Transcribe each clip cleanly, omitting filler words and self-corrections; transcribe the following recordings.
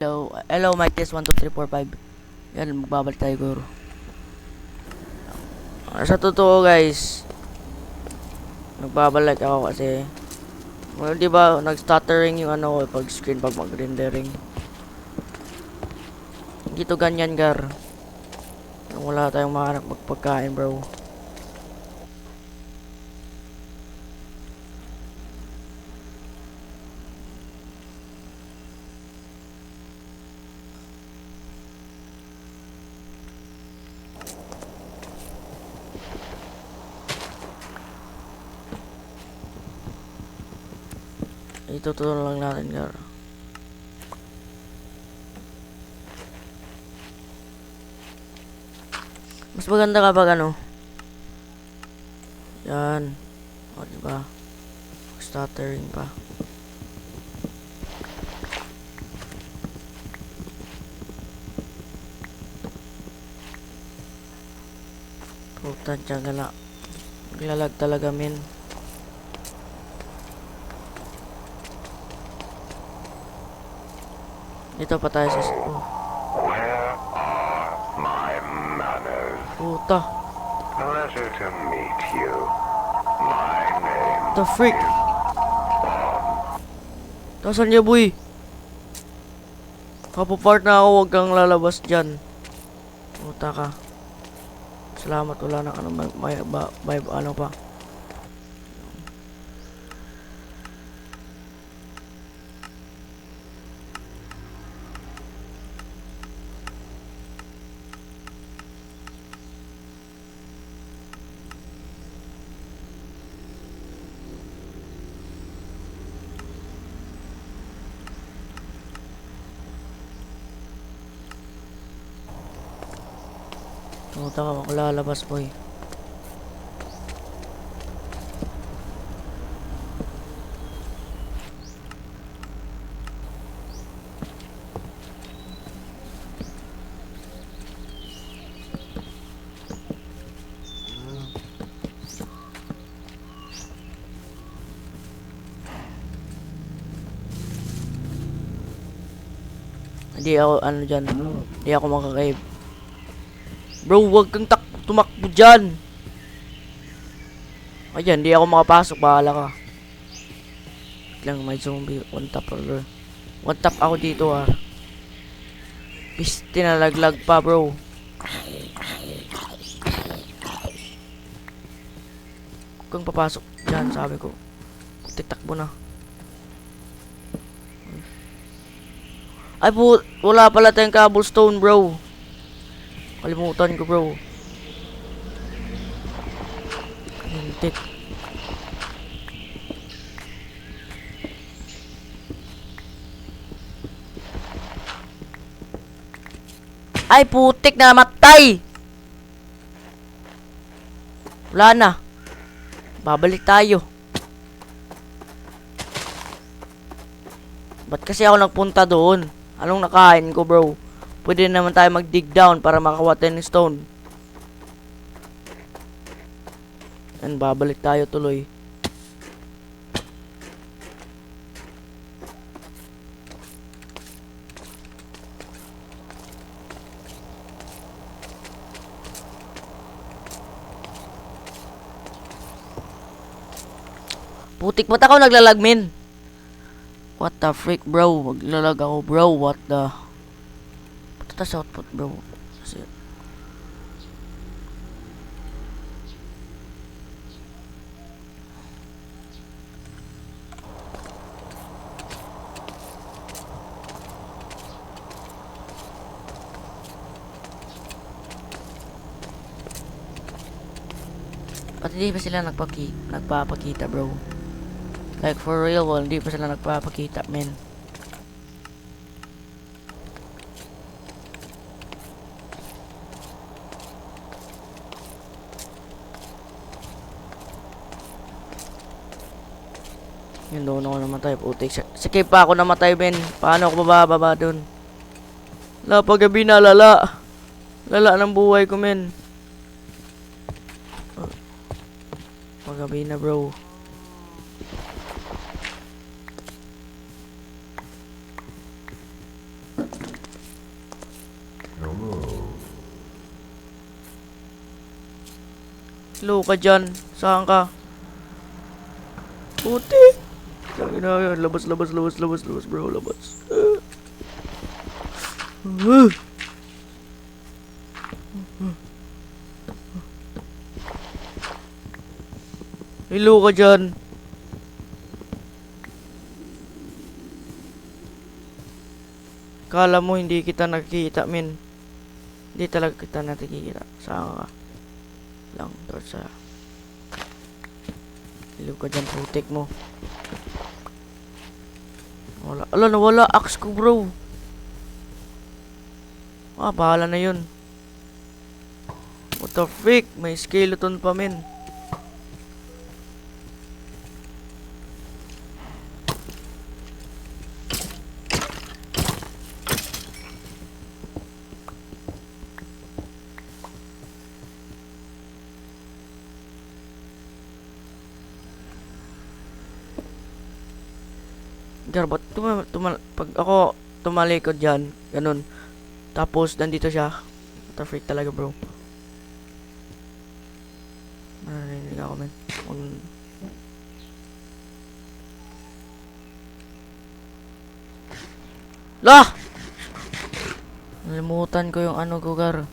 Hello, Mike Test 1, 2, 3, 4, 5. Yan, magbabalik tayo guro. Sa totoo guys, nagbabalik ako kasi well, di ba nag-stuttering yung ano ko pag screen pag mag-rendering. Hindi to ganyan gar. Wala tayong mahanap magpagkain bro. Itutulong lang natin gar. Mas maganda kapag ano. Yan. O diba? Stuttering pa. Putan siya gala. Maglalag talaga min. Dito pa tayo sa Where are my manners? puta. Pleasure to meet you. My name The freak. is Tasan niya boy? Kapapart na ako, huwag kang lalabas dyan. Puta ka. Salamat, wala na ano may ano pa. Puta ka, ako lalabas boy. Hindi ako ano dyan. Hindi ako makakave. Bro, huwag kang tumakbo dyan. Ayan, hindi ako makapasok. Bahala ka. Wait lang, may zombie. One tap order. One tap ako dito ah. Piste na laglag pa bro. Huwag kang papasok dyan, sabi ko. Titakbo na. Ay po, wala pala tayong cobblestone bro. Kalimutan ko bro. Hintik. Ay putik na namatay. Wala na. Babalik tayo. Ba't kasi ako nagpunta doon? Anong nakain ko bro? Pwede naman tayo mag-dig down para makakuha tayo ng stone. And babalik tayo tuloy. Putik ba't ako naglalagmin? What the freak bro? Maglalag ako bro. What the... Patuta sa output bro. Kasi... Ba't hindi pa sila nagpapakita bro? Like for real, hindi pa sila nagpapakita men. Yun doon ako namatay, putik. Sakay pa ako namatay men. Paano ako bababa doon? Lala paggabi na lala. Lala ng buhay ko men. Paggabi na bro. Hello ka dyan. Saan ka? Putik! Tangin na yan. Labas bro. Labas. Hello ka dyan. Kala mo hindi kita nakikita, min. Hindi talaga kita nakikita. Saan ka? Lang, torsa. Hello ka dyan, putik mo. Wala. Ala, nawala. Axe ko, bro. Bahala na yun. What the freak? May skeleton pa, min. Ba't pag ako tumalikod dyan, ganun. Tapos, nandito siya. What the freak talaga, bro. Narinig ako, men. Lah! Nalimutan ko yung ano, Gugar.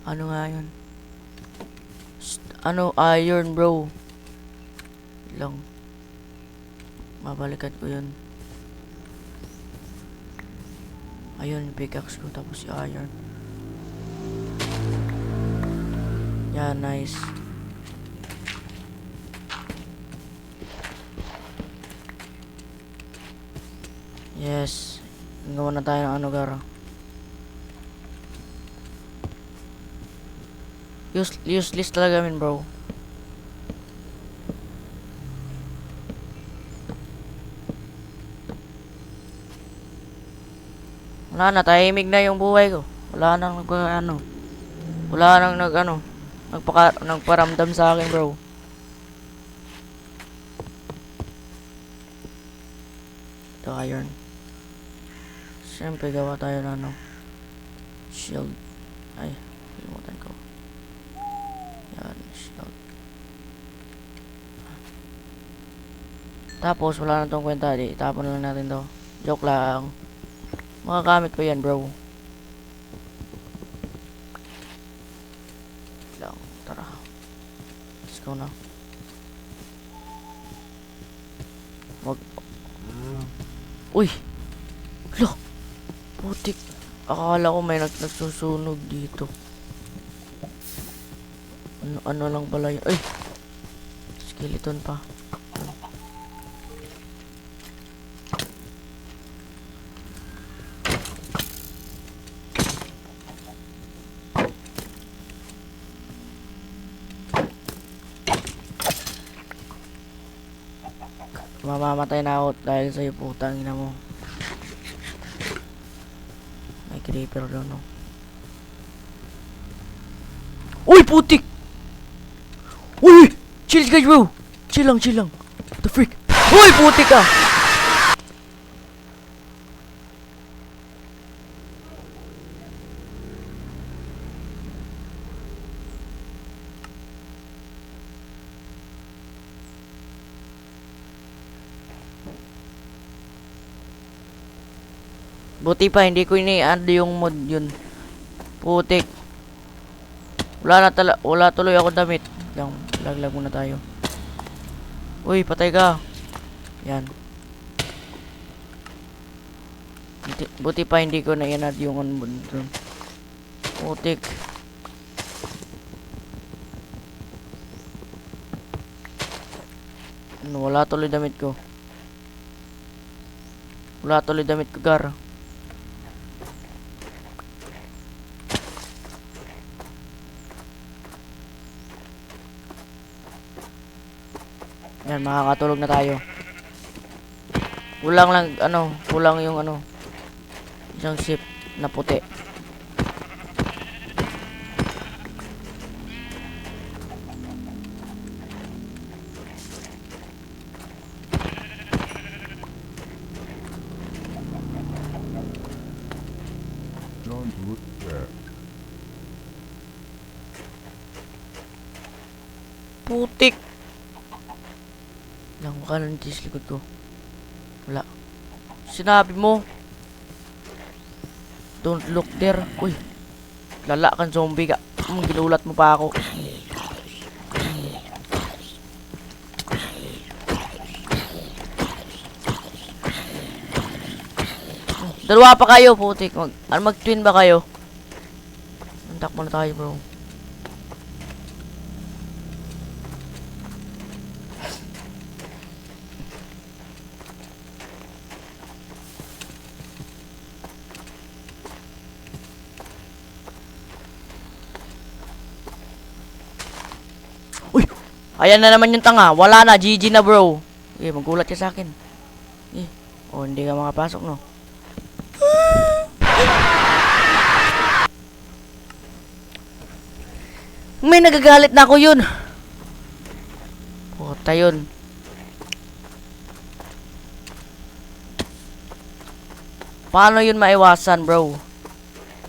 Ano nga yun? Iron, bro. Lang. Babalikan ko yun. Ayun, yung pickaxe ko. Tapos yung iron. Yeah, nice. Yes. Gawa na tayo ng ano, Gara. Useless talaga, min, bro. Wala na, tahimik na yung buhay ko. Wala nang nagparamdam sa akin, bro. Ito, iron. Siyempre, gawa tayo na, shield. Ay, limutan ko. Yan, shield. Tapos, wala na tong kwenta. Itapon na lang natin to. Joke lang. Makagamit ko yan, bro. Lang, tara. Let's go na. Uy! Lo! Putik. Akala ko may nagsusunog dito. Ano lang pala yun. Ay! Skeleton pa. Mamamatay na ako dahil sa'yo, putang ina mo. May creeper doon, no? Uy, putik! Uy! Chill guys, bro! Chill lang. What the freak? Uy, putik ka! Buti pa, hindi ko ini-add yung mod yun. Putik. Wala tuloy ako damit. Lang, laglag muna tayo. Uy, patay ka. Yan. Buti pa, hindi ko na-add yung mod dun. Putik. Wala tuloy damit ko. Gar. Yan, makakatulog na tayo. Kulang yung isang ship na puti. Putik. Lang ka ng cheese likod ko. Wala. Sinabi mo. Don't look there. Uy. Lala kang zombie ka. Ginulat mo pa ako. Dalawa pa kayo, putik. Mag-twin ba kayo? Antak mo na tayo, bro. Uy! Ayan na naman yung tanga. Wala na. GG na, bro. Magulat ka sa akin. Hindi ka makapasok, no? May nagagalit na ako yun. Puta yun. Paano yun maiwasan, bro?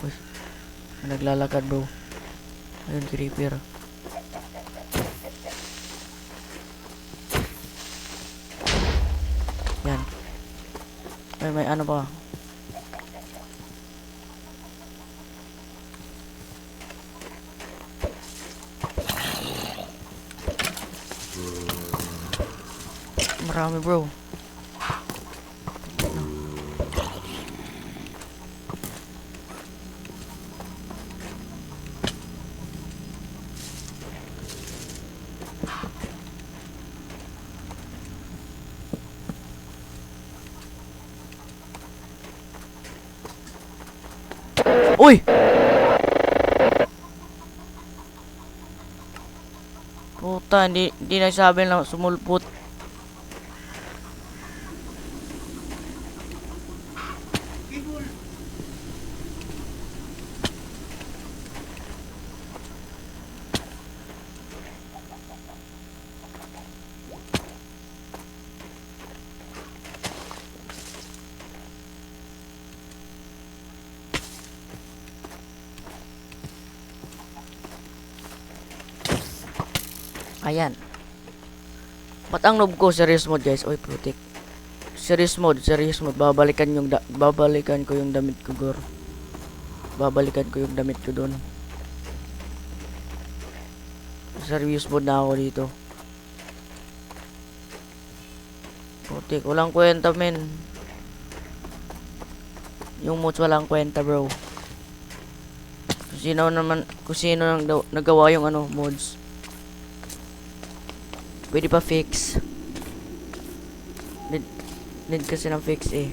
Uy, may naglalakad, bro. Ayun, creeper. Yan. May ano pa. Marami, bro. Uy! Puta, hindi nagsabi lang sumulpot. Ayan. Ba't ang noob ko? Serious mode, guys. Oy, putik. Serious mode. Babalikan ko yung damit ko, Gor. Babalikan ko yung damit ko doon. Serious mode na ako dito. Putik. Walang kwenta, men. Yung mods walang kwenta, bro. Kung sino nang nagawa yung mods. Pwede pa fix. Need kasi ng fix eh.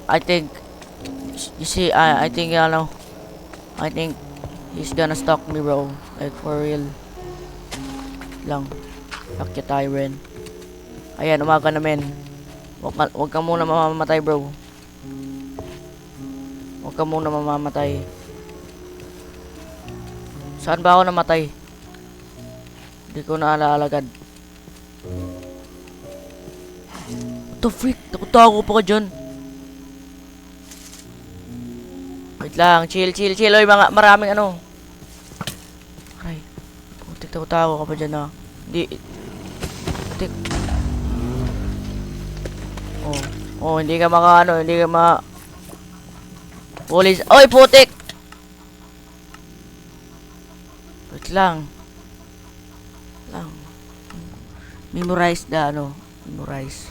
I think you see, I think I think he's gonna stalk me, bro, like for real lang. Bakit tayo rin. Ayan, umaga na, men. Wag ka muna mamamatay, bro. Wag ka muna mamamatay. Saan ba ako namatay? Hindi ko naalala agad. What the freak? Takot pa ka dyan. Wait lang, chill. Oy, maraming Ay, putik, takot ka pa dyan, ha. Hindi. Putik. Hindi ka hindi ka Police. Oy, putik! Wait lang. Memorize memorize.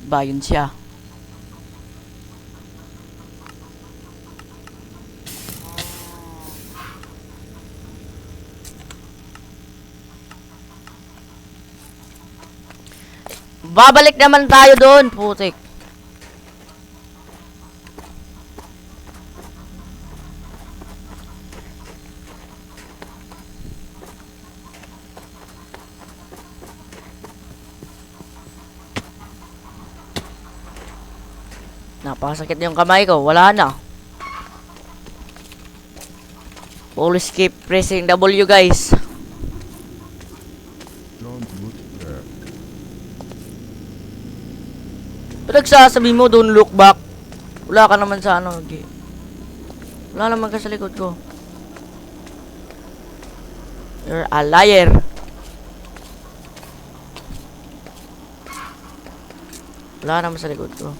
Bayon siya. Babalik naman tayo doon, putik. Napakasakit yung kamay ko. Wala na. Always keep pressing W, guys. Don't look back. Pinagsasabi mo, don't look back. Wala ka naman sa ano. Wala naman ka sa likod ko. You're a liar. Wala naman sa likod ko.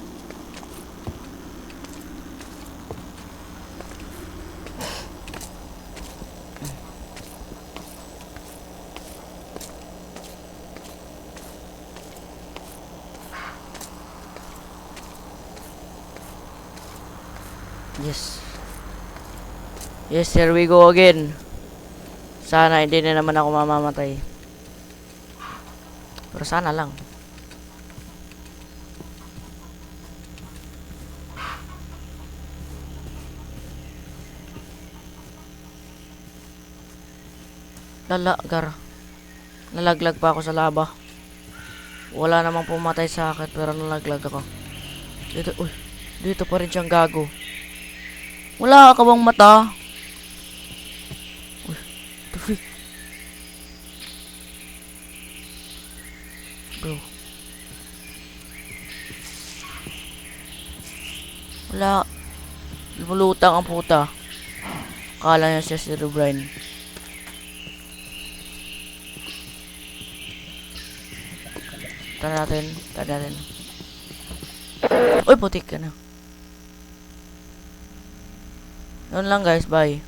Yes. Yes, here we go again. Sana hindi na naman ako mamamatay. Pero sana lang. Lalagar. Nalaglag pa ako sa lava. Wala namang pumatay sa akin pero nalaglag ako. Dito, uy. Dito pa rin siyang gago. Wala ka bang mata? Uy, the freak. Bro. Wala. Lumulutang ang puta. Akala niya siya si Rubrine. Tara natin. Tara natin. Uy, putik ka na. Yun lang guys, bye.